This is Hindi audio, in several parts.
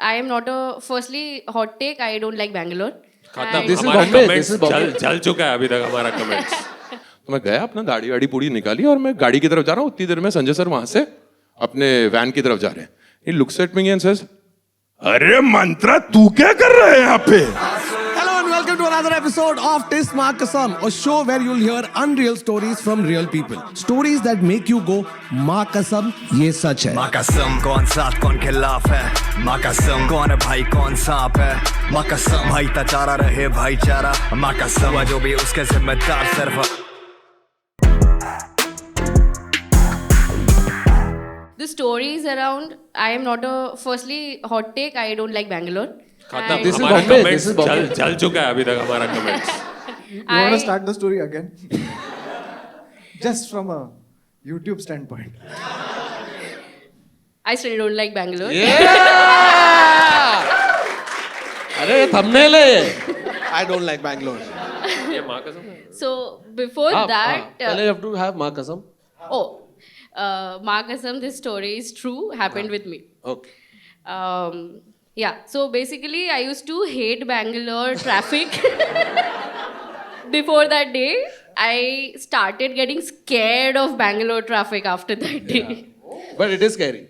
I am not a. Firstly, hot take. I don't like Bangalore. खत्म This is हमारा Bombay, comments this is Bombay. जल चुका है अभी तक हमारा कमेंट्स तो मैं गया अपना गाड़ी वाड़ी पूरी निकाली और मैं गाड़ी की तरफ जा रहा हूँ उतनी देर में संजय सर वहां से अपने वैन की तरफ जा रहे हैं he looks at me and says अरे मंत्रा तू क्या कर रहा है यहाँ पे Hello and welcome to another episode of Tis Ma Kasam, a show where you'll hear unreal stories from real people. Stories that make you go, Ma Kasam, ye sach hai. माँ कसम कौन साथ कौन खिलाफ है माँ कसम कौन है भाई कौन सांप है माँ कसम भाई तचारा रहे भाईचारा माँ कसम हुआ जो भी उसके जिम्मेदार सिर्फ The stories around. I am not a. Firstly, hot take. I don't like Bangalore. खत्म And This is हमारा Bombay, comments this is Bombay. जल चुका है अभी तक हमारा comments You want to I- start the story again? Just from a YouTube standpoint. I still don't like Bangalore. अरे thumbnail है ये. I don't like Bangalore. ये माँ कसम है। So before that. पहले you have to have Ma Kasam. Oh, Markasam, this story is true. Happened with me. Okay. Yeah, so basically, I used to hate Bangalore traffic. Before that day, I started getting scared of Bangalore traffic after that day. But it is scary.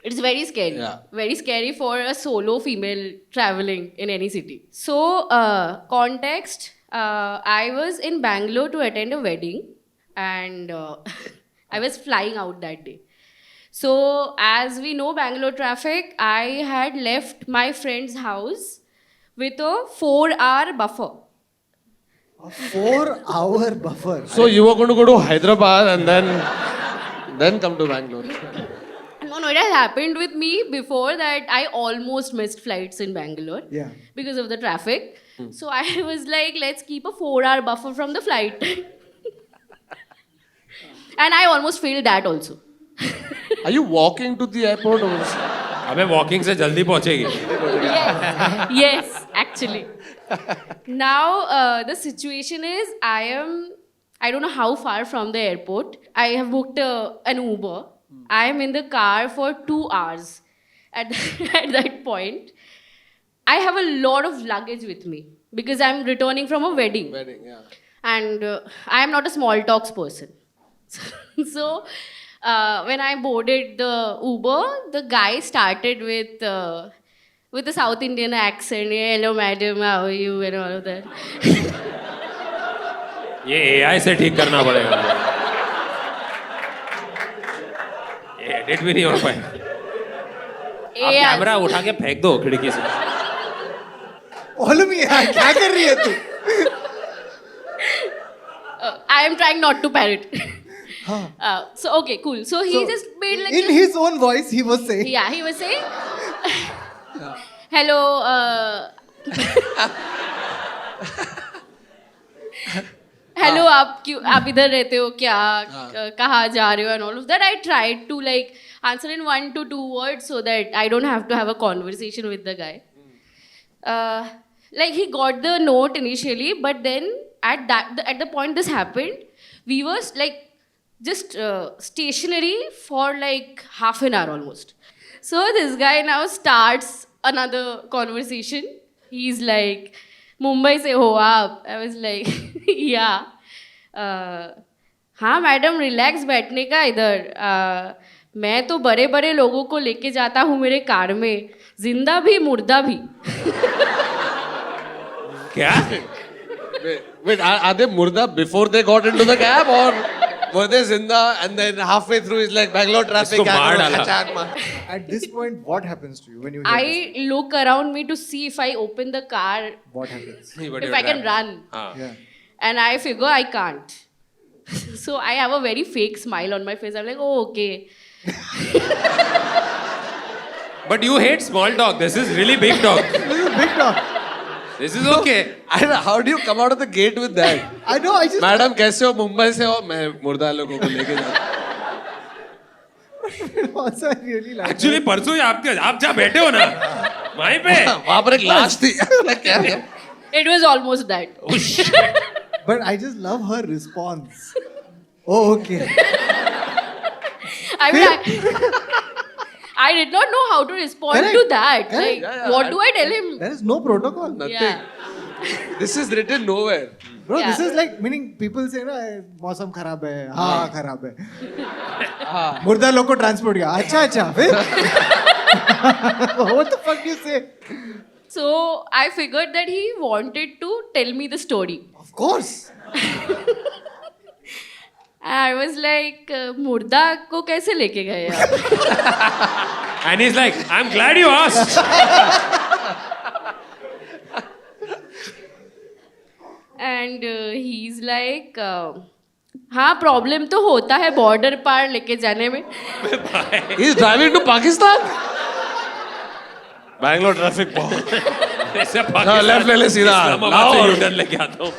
It's very scary. Yeah. Very scary for a solo female traveling in any city. So, context I was in Bangalore to attend a wedding, and I was flying out that day. So, as we know, Bangalore traffic, I had left my friend's house with a 4-hour buffer. A 4-hour buffer. So you were going to go to Hyderabad and then come to Bangalore. No, it has happened with me before that. I almost missed flights in Bangalore Yeah. because of the traffic. So I was like, let's keep a 4-hour buffer from the flight. And I almost failed that also. Are you walking to the airport or? हमें वॉकिंग से जल्दी पहुंचेगी Yes, actually. Now, the situation is I don't know how far from the airport. I have booked an Uber. I am in the car for 2 hours. At that point, I have a lot of luggage with me because I'm returning from a wedding. Wedding, yeah. And I am not a small talks person. So when I boarded the Uber, the guy started with a South Indian accent. Hello, madam, how are you? And all of that. ये AI से ठीक करना पड़ेगा ये एडिट भी नहीं हो पाए आप AI कैमरा उठा के फेंक दो खिड़की से Olumi, यार क्या कर रही है तू? I am trying not to parrot. So, okay, cool. So, he So, just made like In his own voice, he was saying. Yeah, he was saying, hello, hello, आप इधर रहते हो क्या कहाँ जा रहे हो and all of that. I tried to like answer in 1 to 2 words so that I don't have to have a conversation with the guy. Like he got the note initially, but then at the point this happened, we were like just stationary for like half an hour almost. So this guy now starts another conversation. He's like, Mumbai se ho aap? I was like, yeah. हाँ मैडम रिलैक्स बैठने का इधर मैं तो बड़े बड़े लोगों को लेके जाता हूँ मेरे कार में जिंदा भी मुर्दा भी क्या Wait, are they murda before they got into the cab or were they zinda and then halfway through is like Bangalore traffic? इसको मार डाला। achaak मार. At this point, what happens to you when you hear this? I look around me to see if I open the car, What happens? if I can run. हाँ Yeah. And I figure I can't. So I have a very fake smile on my face. I'm like, oh, okay. But you hate small talk. This is really big talk. This is big talk. This is okay. And how do you come out of the gate with that? I know, I just. Madam कैसे हो मुंबई से हो मैं मुर्दा लोगों को लेके जाता Also, I really like Actually परसों ही आप जहाँ बैठे हो ना वहीं पे वहाँ पर एक लाश थी मैं क्या किया? It was almost that. But I just love her response. Oh, okay. I mean, I did not know how to respond Correct. to that. Correct. Like, what do I tell him? There is no protocol. Yeah. This is written nowhere. Bro, Yeah. this is like meaning people say ना मौसम खराब है, हाँ खराब है. मुर्दा लोग को transport किया. अच्छा फिर. What the fuck you say? So I figured that he wanted to tell me the story. Of course. I was like, मुर्दा को कैसे लेके गए आप? And he's like, I'm glad you asked. And he's like, हाँ प्रॉब्लम तो होता है बॉर्डर पार लेके जाने में. He's driving to Pakistan? Bangalore traffic बहुत ऐसे left ले ले सीधा. इस्लामाबाद से Lahore. U-turn लेके आता हूँ.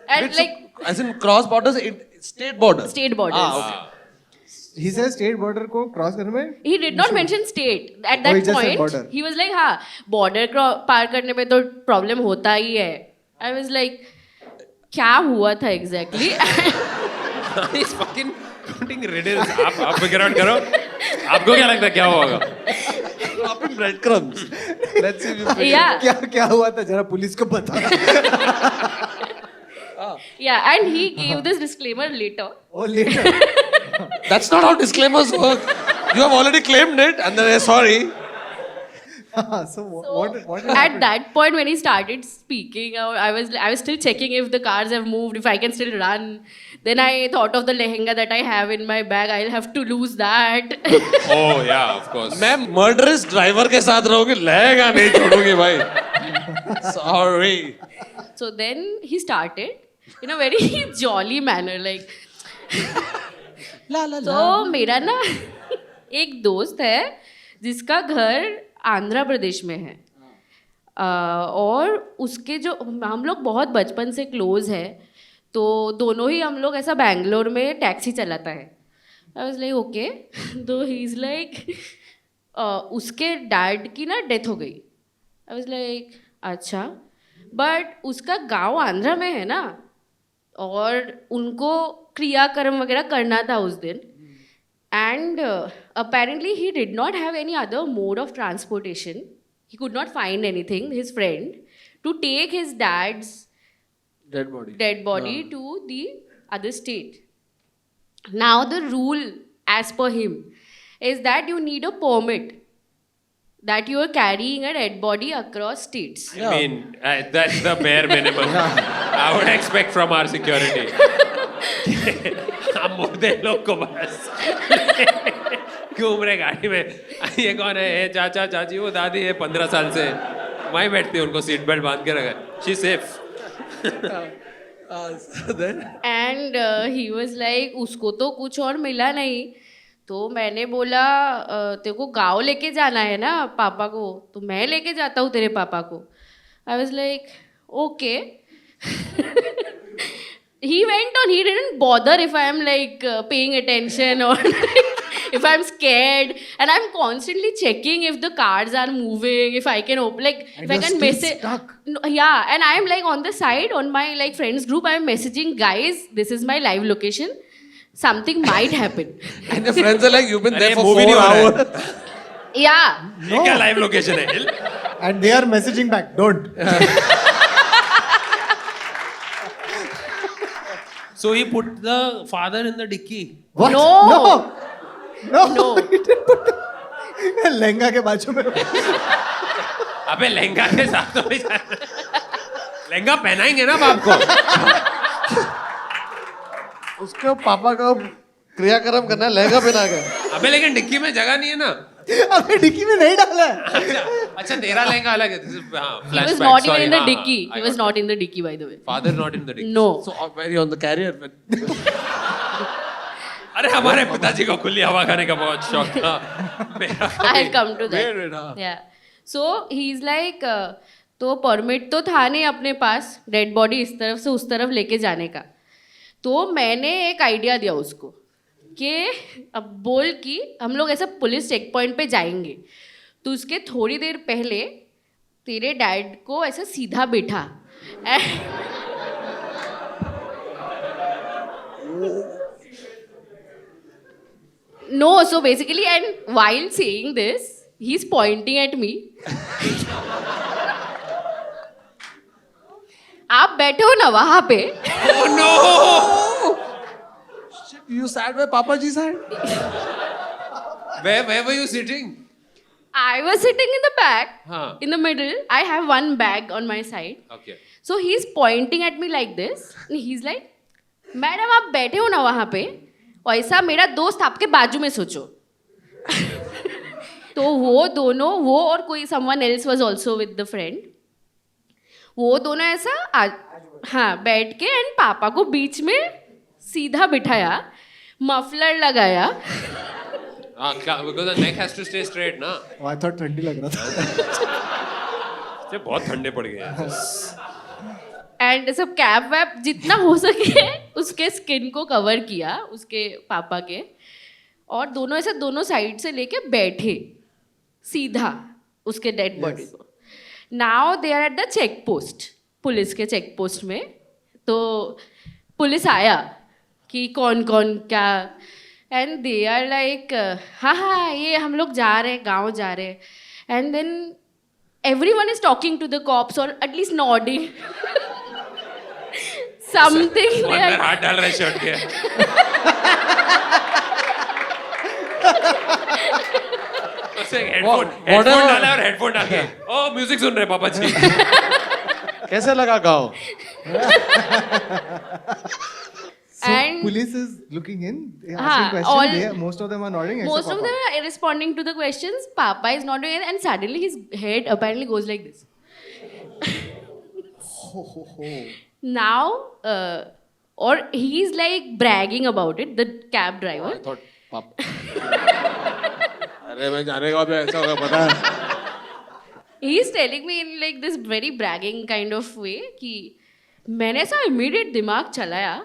And like As in cross borders, state border. state borders. He says state border को cross करने में. He did not mention state at Oh, that he just said point. border. He was like, हाँ border पार करने में तो प्रॉब्लम होता ही है. I was like, क्या हुआ था exactly? He's fucking counting riddles. आप figure out करो. आपको क्या लगता है क्या होगा? Dropping breadcrumbs. Let's see if you figure Yeah. क्या हुआ था जरा पुलिस को बता. Yeah, and he gave this disclaimer later. Oh later. That's not how disclaimers work. You have already claimed it and then sorry. So what At happened? that point, when he started speaking, I was still checking if the cars have moved, if I can still run. Then I thought of the lehenga that I have in my bag. I'll have to lose that. Oh yeah, of course. मैं murderous driver के साथ रहूंगी, लहेगा नहीं छोड़ूंगी भाई. Sorry. So then he started in a very jolly manner, like. तो मेरा ना एक दोस्त है जिसका घर आंध्र प्रदेश में है. और उसके जो हम लोग बहुत बचपन से क्लोज है, तो दोनों ही हम लोग ऐसा बैंगलोर में टैक्सी चलाता है. I was like okay. तो ही इज़ लाइक उसके डैड की ना डेथ हो गई. आई वाज लाइक अच्छा, बट उसका गांव आंध्र में है ना, और उनको क्रियाकर्म वगैरह करना था उस दिन. And apparently he did not have any other mode of transportation. He could not find anything, his friend, to take his dad's Dead body. to the other state. Now the rule as per him is that you need a permit that you are carrying a dead body across states. I mean, that's the bare minimum I would expect from our security. हम मुर्दे लोग को बस घूम रहे गाड़ी में. ये कौन है? ये चाचा चाची, वो दादी है 15 साल से वहीं बैठती है, उनको सीट बेल्ट बांध के रखा है. She's safe. Then And he was like, उसको तो कुछ और मिला नहीं. तो मैंने बोला तेरे को गाँव लेके जाना है ना पापा को, तो मैं लेके जाता हूँ तेरे पापा को. I was like okay. He went on. He didn't bother if I am like paying attention or if I'm scared, and I'm constantly checking if the cars are moving, if I can open, like And if I you're can still message. stuck. No, yeah, and I'm like on the side on my like friends group. I'm messaging guys. This is my live location. Something might happen. and your friends are like, you've been अरे there for movie 4 नहीं हो रहा hours. Yeah. ये क्या लाइव लोकेशन है? And they are messaging back. Don't. So he put the father in the dicky. What? No. No. No. He didn't put it. Lehenga के बाजू में. अबे लहंगा के साथ तो नहीं जाना. लहंगा पहनाएंगे ना बाप को. उसके पापा का क्रियाक्रम करना है, लहंगा पहना के. अबे लेकिन डिक्की में जगह नहीं है ना. अबे डिक्की में नहीं डाला है. अच्छा तेरा लहंगा अलग है. This is, हाँ, He was flashback, not even sorry, in the हाँ, dicky. हाँ, He I was got not in the dicky, by the way. it. Father not in the dicky. No. So when you're on the carrier, when अरे हमारे पिताजी को खुली हवा खाने का बहुत शौक था. मेरा I'll come to that. Wait, हाँ. Yeah. So he's like, तो परमिट तो था नहीं अपने पास डेड बॉडी इस तरफ से उस तरफ लेके जाने का. तो मैंने एक आइडिया दिया उसको कि अब बोल कि हम लोग ऐसा पुलिस चेक पॉइंट पे जाएंगे, तो उसके थोड़ी देर पहले तेरे डैड को ऐसा सीधा बैठा. No, so basically, and while saying this, he's pointing at me. आप बैठे हो ना वहां पे. You sat where Papa ji sat? Where were you sitting? I was sitting in the back, Huh. in the middle. I have one bag on my side. Okay. So he's pointing at me like this. And he's like, madam आप बैठे हो ना वहाँ पे, वैसा मेरा दोस्त आपके बाजू में सोचो. तो वो दोनों, वो और कोई someone else was also with the friend. वो दोनों ऐसा हाँ बैठ के एंड पापा को बीच में सीधा बिठाया, मफलर लगाया. Because the neck has to stay straight, ना. Oh, I thought ठंडी लग रहा था. ये बहुत ठंडे पड़ गए हैं. एंड सब कैप वैप जितना हो सके उसके स्किन को कवर किया उसके पापा के, और दोनों ऐसे दोनों साइड से लेके बैठे सीधा उसके डेड बॉडी को. Now they are at the check post, police के चेक पोस्ट में. तो पुलिस आया कि कौन कौन क्या, एंड दे आर लाइक हाँ हाँ ये हम लोग जा रहे हैं, गाँव जा रहे हैं. And then everyone is talking to the cops or at least nodding. Something और like हाथ डाल रहे शर्ट के. उसे हेडफोन डाला और हेडफोन डाल के ओ म्यूजिक सुन रहे पापा जी. कैसे लगा गाँव? So And- police is looking in, हाँ, asking questions. all- Most of them are nodding. except most of Papa. them are responding to the questions. Papa is not doing it, and suddenly his head apparently goes like this. Now, or he's like bragging about it, the cab driver. I thought Papa. अरे मैं जाने का भी ऐसा होगा पता है. He's telling me in like this very bragging kind of way कि मैंने ऐसा immediate दिमाग चलाया,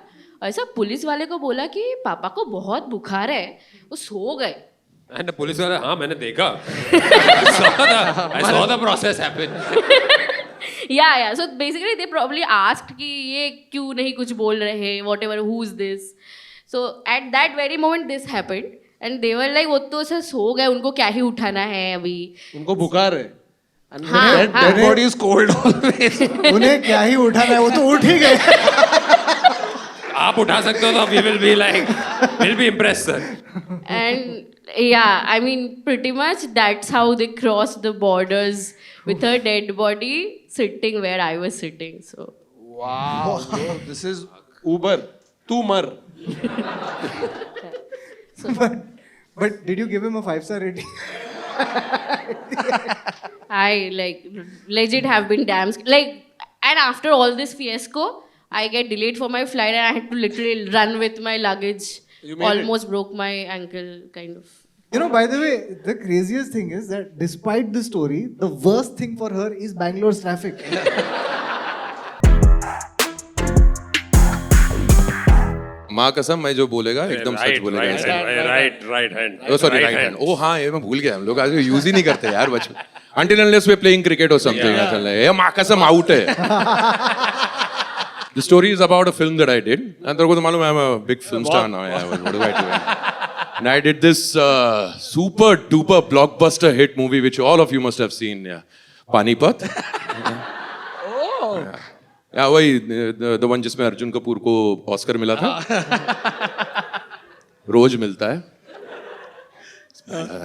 ऐसा पुलिस वाले को बोला कि पापा को बहुत बुखार है, वो सो गए. एंड पुलिस वाला हाँ मैंने देखा. I saw the process happen. Yeah. So basically they probably asked कि ये क्यों नहीं कुछ बोल रहे, whatever, who's this. So at that very moment this happened and they were like वो तो ऐसा सो गए, उनको क्या ही उठाना है अभी. उनको बुखार है. हाँ, Dead body is cold always. उन्हें क्या ही उठाना है, वो तो उठ ही गए. आप उठा सकते हो तो we will be like we'll be impressed sir. And yeah, I mean pretty much that's how they crossed the borders with her dead body sitting where I was sitting. So Wow, bro, this is Uber. तू मर. But did you give him a 5-star rating? I like legit have been damn like, and after all this fiasco I get delayed for my flight and I had to literally run with my luggage. You made Almost broke my ankle kind of. You know, by the way, the craziest thing is that despite the story, the worst thing for her is Bangalore's traffic. माँ कसम मैं जो बोलेगा एकदम सच बोलेगा. right hand. Oh, sorry, right hand. Oh, हाँ, ये मैं भूल गया. हम लोग आज यूज ही नहीं करते यार बचपन. Until unless we're playing cricket or something. ये माँ कसम out है. The story is about a film that I did. And तेरे को तो मालूम है, I'm a big film star now. Yeah, what do I do? And I did this super duper blockbuster hit movie which all of you must have seen. Yeah, Panipat. Yeah, वही the one जिसमें अर्जुन कपूर को ऑस्कर मिला था. रोज मिलता है.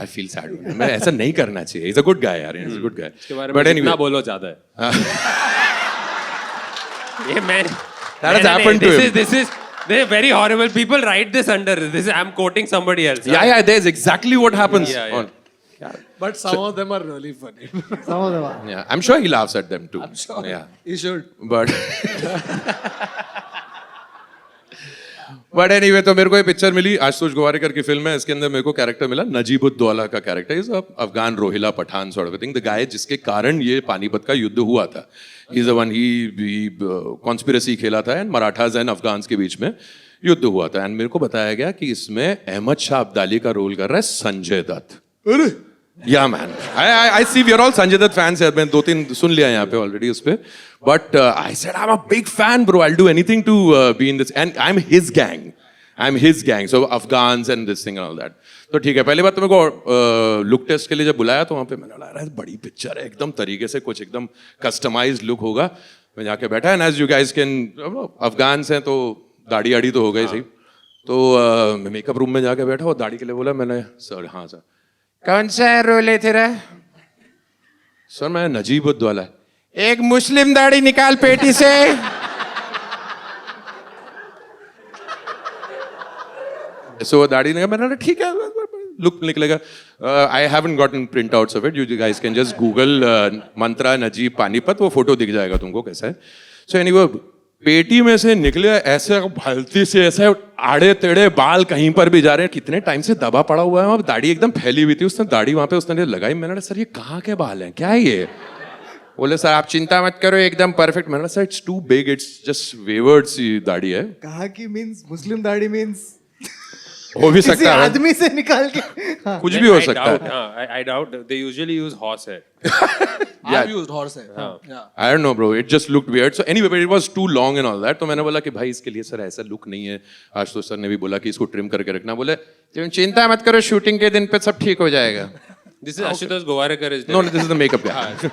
I feel sad. मैं ऐसा नहीं करना चाहिए. He's a good guy यार. He's a good guy. But anyway. ना बोलो ज्यादा है. ये मैं. That has happened to him. This is they're very horrible. People write this under. This is, I'm quoting somebody else. Yeah, there's exactly what happens. Yeah. on- But some of them are really funny. Some of them are. Yeah, I'm sure he laughs at them too. I'm sure. Yeah, He should. but anyway, तो मेरे को ये पिक्चर मिली आशुतोष गोवारिकर की फिल्म है. इसके अंदर मेरे को कैरेक्टर मिला नजीबुद्दौला का character. Is Afghan Rohilla Pathan sort of thing. The guy जिसके कारण ये पानीपत का युद्ध हुआ था. He is the one he conspiracy खेला था एंड मराठाज एंड अफगान्स के बीच में युद्ध हुआ था. एंड मेरे को बताया गया कि इसमें अहमद शाह अब्दाली का रोल कर रहा है संजय दत्त. अरे Yeah, man. I see we are all Sanjay Dutt fans here. मैंने 2-3 सुन लिया यहाँ पे already उस पे. But I said I'm a big fan, bro. I'll do anything to be in this. And I'm his gang. So Afghans and this thing and all that. तो ठीक है, पहली बात तो मेरे को लुक टेस्ट के लिए जब बुलाया तो वहाँ पे मैंने बोला यार बड़ी पिक्चर है, एकदम तरीके से कुछ एकदम कस्टमाइज्ड लुक होगा। मैं जाके बैठा and as you guys can, Afghans हैं तो दाढ़ी आड़ी तो हो गई सही। तो मैं मेकअप रूम में जाके बैठा और दाढ़ी के लिए बोला मैंने, सर हाँ सर। कौन सा रोल है तेरा? सर मैं नजीब उद्दौला। एक मुस्लिम दाढ़ी निकाल पेटी से। सो दाढ़ी ने मैंने ठीक है लुक निकलेगा। I haven't gotten print outs of it, you guys can just Google मंत्रा नजीब पानीपत, वो फोटो दिख जाएगा तुमको कैसा है। सो एनीवे पेटी में से निकले ऐसे भलती से, ऐसे आड़े टेढ़े बाल कहीं पर भी जा रहे हैं, कितने टाइम से दबा पड़ा हुआ है, दाढ़ी एकदम फैली हुई थी। उसने दाढ़ी वहां पे उसने लगाई, मैंने कहा सर ये कहाँ के बाल हैं, क्या है ये? बोले सर आप चिंता मत करो एकदम परफेक्ट। मैंने कहा sir it's too big, it's just wayward सी दाढ़ी है। कहा कि मींस मुस्लिम दाढ़ी मींस हो भी सकता है, आदमी से निकाल के। हाँ। कुछ भी हो सकता है। I doubt they usually use horse hair. I've used horsehair. Yeah. I don't know bro, it just looked weird. So anyway, but it was too long and all that. तो मैंने बोला कि भाई इसके लिए सर ऐसा लुक नहीं है। आशुतोष सर ने भी बोला कि इसको ट्रिम करके रखना। बोले तुम चिंता मत करो, शूटिंग के दिन पे सब ठीक हो जाएगा। This is Ashutosh Gowarekar is No, this is the makeup guy.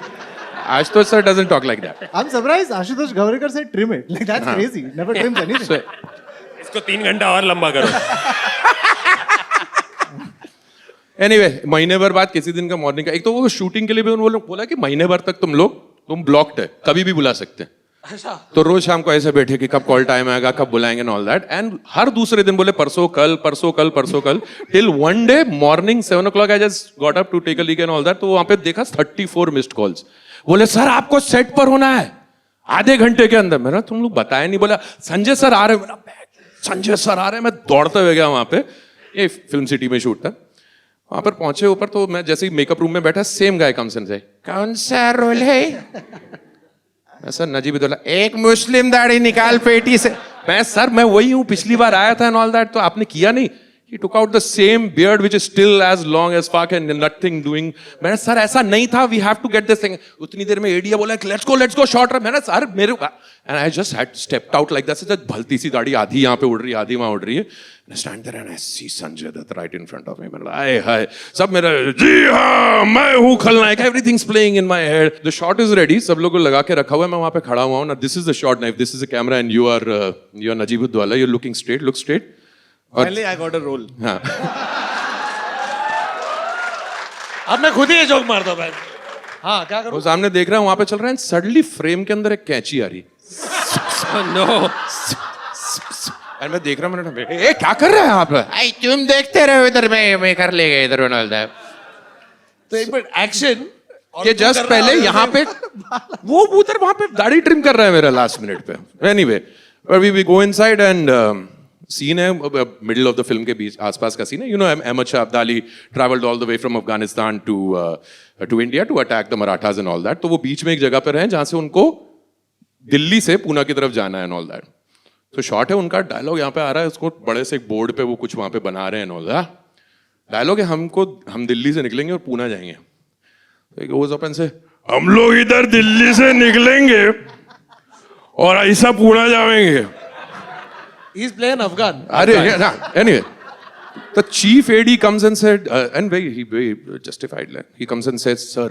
Ashutosh sir doesn't talk like that. I'm surprised Ashutosh Gowarekar said trim it. Like that's crazy. Never trims anything. So, इसको 3 घंटा और लंबा करो। anyway, महीने भर बाद किसी दिन का मॉर्निंग का, एक तो वो शूटिंग के लिए भी उन्होंने बोला कि महीने भर तक तुम ब्लॉक्ड है, कभी भी बुला सकते हैं। तो रोज शाम को ऐसे बैठे कि कब कॉल टाइम आएगा, कब बुलाएंगे एंड ऑल दैट। एंड हर दूसरे दिन बोले परसों कल परसों कल परसों कल, till one day morning 7 o'clock I just got up to take a leak and all that. तो वहां पे देखा 34 मिस्ड कॉल्स। बोले सर आपको सेट पर होना है आधे घंटे के अंदर। मैंने तुम लोग बताया नहीं। बोला संजय सर आ रहे हैं। संजय सर आ रहे हैं। मैं दौड़ते हुए गया वहां पे, ये फिल्म सिटी में शूट था। वहां पर पहुंचे ऊपर तो मैं जैसे ही मेकअप रूम में बैठा, सेम गाय कम्स इन से, कौन सा रोल है? सर नजीब उद्दौला। एक मुस्लिम दाढ़ी निकाल पेटी से। मैं सर मैं वही हूँ, पिछली बार आया था एंड ऑल दैट, तो आपने किया नहीं। He took out the same beard which is still as long as fuck and nothing doing. मैंने सर ऐसा नहीं था, we have to get this thing. उतनी देर में एडिया बोला let's go short run. मैंने सर मेरे and I just had stepped out like that. So भलती सी दाढ़ी आधी यहाँ पे उड़ रही है, आधी वहाँ उड़ रही है. And I stand there and I see Sanjay Dutt right in front of me. मैंने आए हाय सब मेरा जी हाँ मैं हूँ खलनायक. Everything's playing in my head. The shot is ready. सब लोगों को लगा के रखा हुआ है. मैं वहाँ पे खड़ा हुआ हूँ ना. This is the shot now. If this is the camera and you are Najib Uddwala, you're looking straight. Look straight. Finally, I got a role. हाँ. अब मैं खुद ही ये जोक मारता हूँ. हाँ क्या करूँ? वो सामने देख रहा हूँ वहाँ पे चल रहा है. सडनली फ्रेम के अंदर एक कैंची आ रही. No. और मैं देख रहा हूँ मैंने क्या कर रहे हैं आप? आई तुम देखते रहो इधर मैं कर लेगा इधर बना था. तो एक मिनट एक्शन. ये जस्ट पहले यहाँ पे वो उधर वहाँ पे दाढ़ी ट्रिम कर रहा है मेरा लास्ट मिनट पे. Anyway we go inside and scene है मिडिल ऑफ द फिल्म के बीच आसपास का सीन है. You know Ahmad Shah Abdali travelled all the way from Afghanistan to India to attack the Marathas and all that. तो वो बीच में एक जगह पर हैं जहां से उनको दिल्ली से पूना की तरफ जाना है एंड ऑल दैट. तो शॉर्ट है उनका. डायलॉग यहाँ पे आ रहा है. उसको बड़े से एक बोर्ड पे वो कुछ वहां पे बना रहे हैं एंड ऑल दैट. डायलॉग है हम दिल्ली से निकलेंगे और पूना जाएंगे. तो एक गोज अप एंड से हम लोग इधर दिल्ली से निकलेंगे और ऐसा पूना जाएंगे. He's playing Afghan. Anyway, the chief AD comes and said, and very justified. He comes and says, "Sir,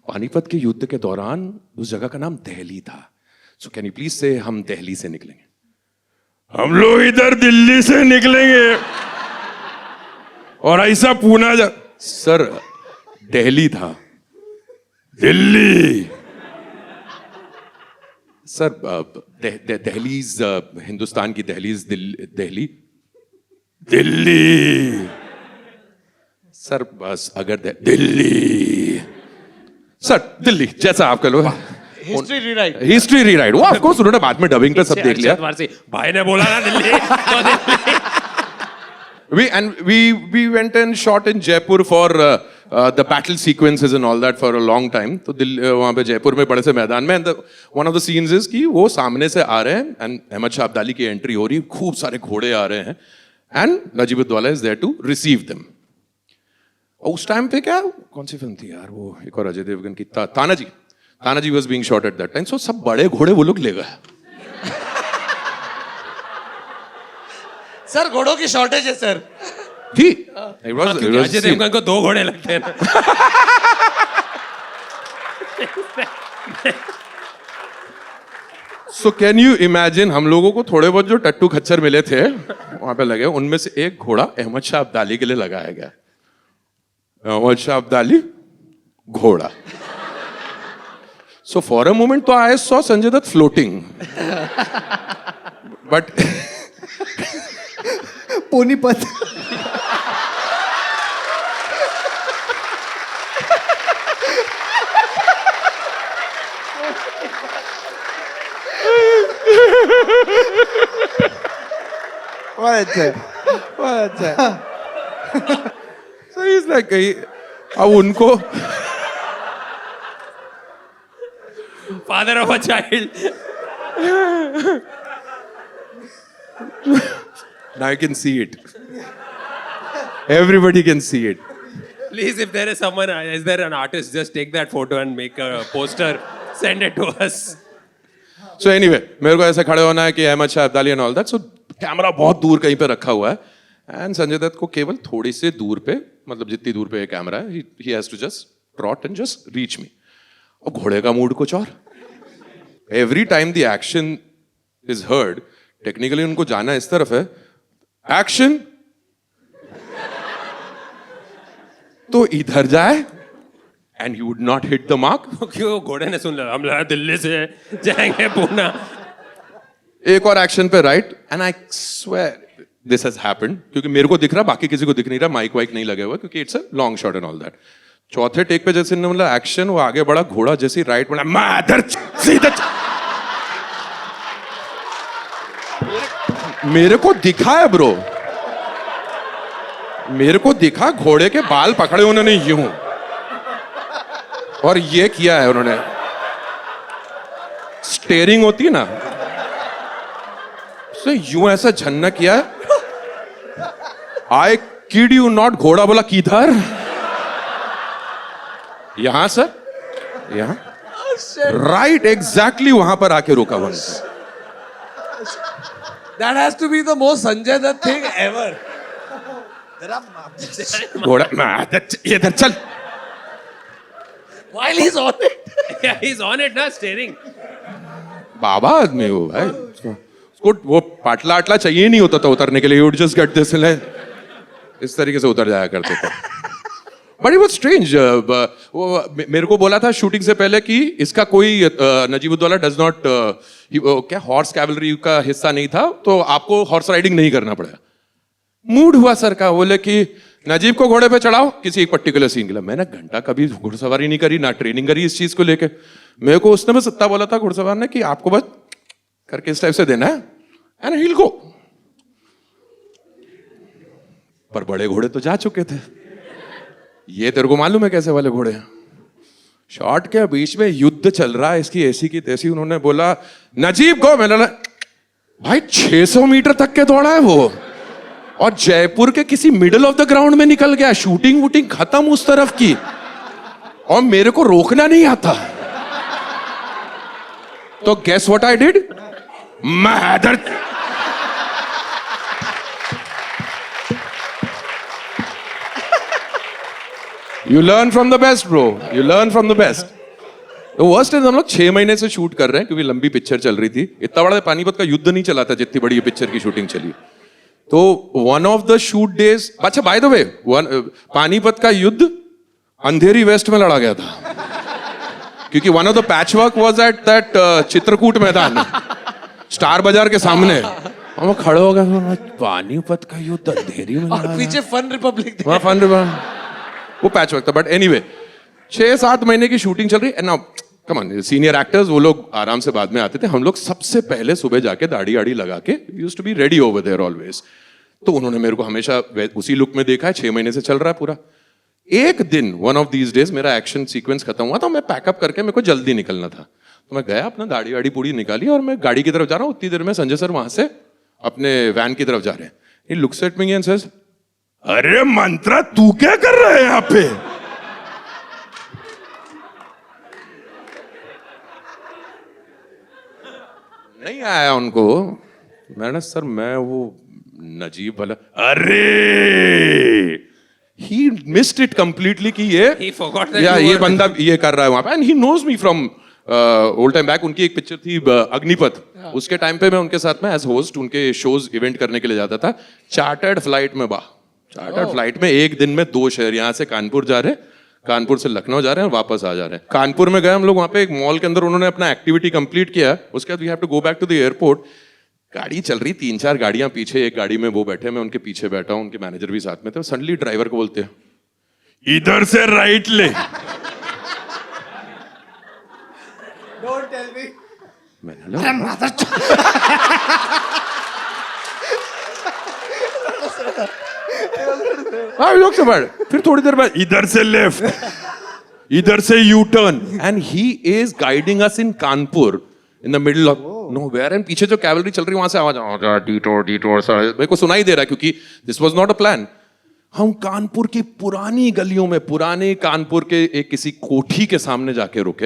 Panipat के युद्ध के दौरान उस जगह का नाम दिल्ली था. So can you please say हम दिल्ली से निकलेंगे? हम लोग इधर दिल्ली से निकलेंगे और ऐसा पूना जा. सर, दिल्ली था. दिल्ली. सर दहलीज हिंदुस्तान की दहलीज दिल्ली दिल्ली. सर बस अगर दिल्ली सर दिल्ली जैसा आप कह लो. History rewrite. History rewrite. वो ऑफ कोर्स उन्होंने बाद में डबिंग पे सब देख लिया. भाई ने बोला ना दिल्ली तो Delhi. We went and shot in Jaipur for the battle sequences and all that for a long time. तो वहाँ पे जयपुर में बड़े से मैदान में one of the scenes is कि वो सामने से आ रहे हैं and अहमद शाह अब्दाली की एंट्री हो रही है. खूब सारे घोड़े आ रहे हैं and Najeeb ud-Daula is there to receive them. और उस टाइम पे क्या कौन सी फिल्म थी यार वो एक और अजय देवगन की Tanaji was being shot at that time. So सब बड़े घोड़े वो लोग ले गए. सर घोड़ों की शॉर्टेज है सर. थी it was क्योंकि अजय scene. देवगन को 2 घोड़े लगते हैं ना. So can you imagine हम लोगों को थोड़े बहुत जो टट्टू खच्चर मिले थे वहां पे लगे, उनमें से एक घोड़ा अहमद शाह अब्दाली के लिए लगाया गया. अहमद शाह अब्दाली घोड़ा. So for a moment तो I saw Sanjay Dutt floating. But पोनीपत. बहुत अच्छा है, बहुत अच्छा है. so he's like अब उनको Father of a child. now I can see it. Everybody can see it. Please, if there is someone, is there an artist, just take that photo and make a poster, send it to us. So anyway, मेरे को ऐसे खड़े होना है कि Ahmad Shah Abdali and all that. So camera बहुत दूर कहीं पे रखा हुआ है एंड संजय दत्त को केवल थोड़ी से दूर पे, मतलब जितनी दूर पे कैमरा है, he has to just trot and just reach me. और घोड़े का मूड कुछ और. Every time the action is heard, technically उनको जाना इस तरफ है, एक्शन तो इधर जाए and you would not hit the mark. क्यों घोड़े ने सुन लिया, हम लोग दिल्ली से जाएंगे पूना. एक और एक्शन पे right and I swear this has happened, क्योंकि मेरे को दिख रहा, बाकी किसी को दिख नहीं रहा, माइक वाइक नहीं लगे हुआ क्योंकि it's a long shot and all that. चौथे टेक पे जैसे मतलब एक्शन वो आगे बढ़ा, घोड़ा जैसे राइट बढ़ा, मादर सीधा मेरे को दिखा है ब्रो, मेरे को दिखा घोड़े के बाल पकड़े उन्होंने यूं और ये किया है उन्होंने. स्टेयरिंग होती है ना, तो यूं ऐसा झन्ना किया. आई किड यू नॉट, घोड़ा बोला किधर, यहां सर, यहां राइट एग्जैक्टली वहां पर आके रुका one. That has to be the most Sanjay Dutt thing ever. घोड़ा इधर चल. While he's on it. Yeah, he's on it ना, steering. बाबा आदमी वो भाई, उसको वो पाटला आटला चाहिए नहीं होता था उतरने के लिए. You would just get this, इस तरीके से उतर जाया करते थे. But it was strange. मेरे को बोला था शूटिंग से पहले कि इसका कोई नजीबुद्दौला डज नॉट, क्या हॉर्स कैवलरी का हिस्सा नहीं था, तो आपको हॉर्स राइडिंग नहीं करना पड़ेगा. मूड हुआ सर का, बोले कि नजीब को घोड़े पे चढ़ाओ किसी एक पर्टिकुलर सीन के लिए. मैंने घंटा कभी घुड़सवारी नहीं करी, ना ट्रेनिंग करी इस चीज को लेके. मेरे को उसने बस इतना बोला था घुड़सवार ने कि आपको बस करके इस टाइप से देना है एंड ही विल गो. पर बड़े घोड़े तो जा चुके थे. ये तेरे को मालूम है कैसे वाले घोड़े हैं. शॉट के बीच में युद्ध चल रहा है, इसकी ऐसी की तैसी. उन्होंने बोला नजीब को, मैंने भाई 600 मीटर तक के दौड़ा है वो, और जयपुर के किसी मिडल ऑफ द ग्राउंड में निकल गया. शूटिंग वूटिंग खत्म उस तरफ की, और मेरे को रोकना नहीं आता. तो गेस व्हाट आई डिड, मैं You learn from the best, bro. You learn from the best. The worst is हम लोग 6 महीने से शूट कर रहे हैं क्योंकि लंबी पिक्चर चल रही थी. इतना बड़ा पानीपत का युद्ध नहीं चला था जितनी बड़ी ये पिक्चर की शूटिंग चली. तो one of the shoot days, अच्छा बाय द वे, पानीपत का युद्ध अंधेरी वेस्ट में लड़ा गया था क्योंकि one of the patch work was at that Chitrakoot मैदान, स्टार बाजार के सामने. हम खड़े हो गए, पानीपत का युद्ध अंधेरी में लड़ा. पीछे फन रिपब्लिक. फन वो पैच वर्क था. बट एनीवे 6-7 महीने की शूटिंग चल रही है. Now come on, senior actors वो लोग आराम से बाद में आते थे. हम लोग सबसे पहले सुबह जाके दाढ़ी आड़ी लगा के used to be ready over there always. तो उन्होंने मेरे को हमेशा उसी लुक में देखा है. 6 महीने से चल रहा है पूरा. एक दिन वन ऑफ दीज डेज मेरा एक्शन सीक्वेंस खत्म हुआ था. मैं पैकअप करके मेरे को जल्दी निकलना था, तो मैं गया, अपना दाढ़ी आड़ी पूरी निकाली और मैं गाड़ी की तरफ जा रहा हूँ. उतनी देर में संजय सर वहां से अपने वैन की तरफ जा रहे हैं. He looks at me and says, अरे मंत्रा तू क्या कर रहा है यहाँ पे? नहीं आया उनको. मैंने सर मैं वो नजीब वाला अरे he missed it completely कि ये He forgot that या you ये were बंदा ये कर रहा है वहां पे and he knows me from old time back. उनकी एक पिक्चर थी अग्निपथ, उसके टाइम पे मैं उनके साथ में एज होस्ट उनके शोज इवेंट करने के लिए जाता था. चार्टर्ड फ्लाइट में चार्टर्ड फ्लाइट में एक दिन में 2 शहर, यहाँ से कानपुर जा रहे हैं, कानपुर से लखनऊ जा रहे हैं और वापस आ जा रहे हैं. कानपुर में गए हम लोग, वहाँ पे एक मॉल के अंदर उन्होंने अपना एक्टिविटी कंप्लीट किया. उसके बाद we have to go back to the airport. गाड़ी चल रही, 3-4 गाड़ियां पीछे, एक गाड़ी में वो बैठे, मैं उनके पीछे बैठा हूँ, उनके मैनेजर भी साथ में थे. सडनली ड्राइवर को बोलते हैं इधर से राइट ले. Don't tell me. मैंने लोग से बढ़, फिर थोड़ी देर बाद इधर से लेफ्ट, इधर से U turn, and he is guiding us in Kanpur in the middle of nowhere. And पीछे जो कैवलरी चल रही है वहां से आवाज डिटोर मेरे को सुनाई दे रहा है क्योंकि this was not a plan. हम कानपुर की पुरानी गलियों में, पुराने कानपुर के एक किसी कोठी के सामने जाके रुके.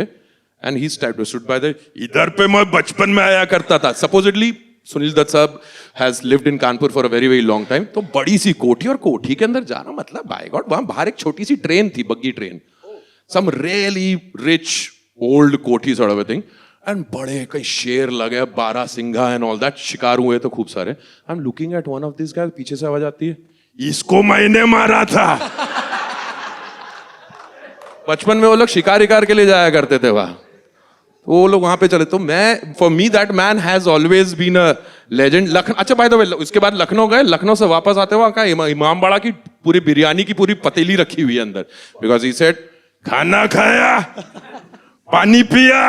And he stood by the, इधर पे मैं बचपन में आया करता था. सपोजिटली सुनील दत्त साहब has lived in Kanpur for a very very long time. तो बड़ी सी कोठी, और कोठी के अंदर जाना मतलब बाय गॉड, वहां बाहर एक छोटी सी ट्रेन थी, buggy train, some really rich old कोठी sort of a thing. And बड़े कई शेर लगे, 12 सिंघा एंड ऑल दैट, शिकार हुए तो खूब सारे. I am looking at one of this guy, पीछे से आवाज आती है इसको मैंने मारा था. बचपन में वो लोग शिकार के लिए जाया करते थे वहां, वो लोग वहां पे चले. तो मैं, for me that man has always been a legend. अच्छा बाय द वे, उसके बाद लखनऊ गए, लखनऊ से वापस आते हुए कहा इमामबाड़ा की पूरी बिरयानी की पूरी पतीली रखी हुई है अंदर, बिकॉज ही सेड खाना खाया, पानी पिया.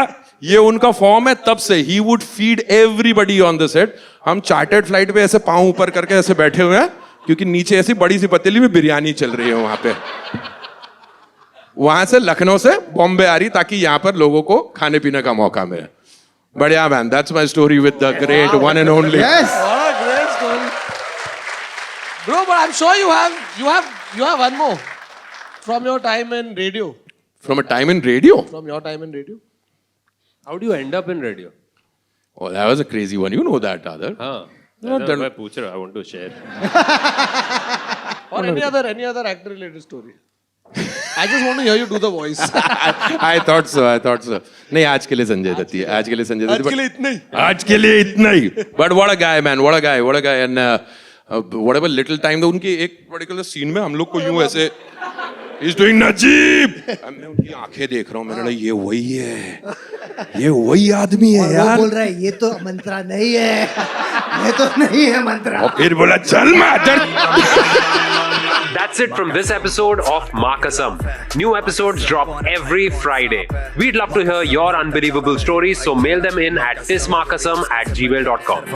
ये उनका फॉर्म है तब से. He would feed everybody on the set. हम चार्टर्ड फ्लाइट पे ऐसे पांव ऊपर करके ऐसे बैठे हुए हैं क्योंकि नीचे ऐसी बड़ी सी पतीली में बिरयानी चल रही है वहां पे. वहां से लखनऊ से बॉम्बे आ रही ताकि यहां पर लोगों को खाने पीने का मौका मिले. बढ़िया man, that's my story with the great one and only. Yes. What a great story. Bro, but I'm sure you have one more from your time in radio. From a time in radio? From your time in radio. How do you end up in radio? Oh, that was a crazy one. You know that, Adar. हाँ. No, then- मैं पूछ रहा हूँ. I want to share. Or any other actor related story. I just want to hear you do the voice. I thought so. नहीं, आज के लिए संजय दत्ती है. आज के लिए संजय दत्ती. आज के लिए इतना ही. आज के लिए इतना ही. But what a guy, man. What a guy. And whatever little time, तो उनकी एक particular scene में हम लोग को यूं ऐसे He's doing नजीब. मैं उनकी आंखें देख रहा हूँ, मैंने कहा ये वही है, ये वही आदमी है और यार. वो बोल रहा है ये तो मंत्रा नहीं है, ये तो नहीं है मंत्रा. और फिर बोला चल मादर. That's it from this episode of Makasam. New episodes drop every Friday. We'd love to hear your unbelievable stories, so mail them in at thismakasam@gmail.com.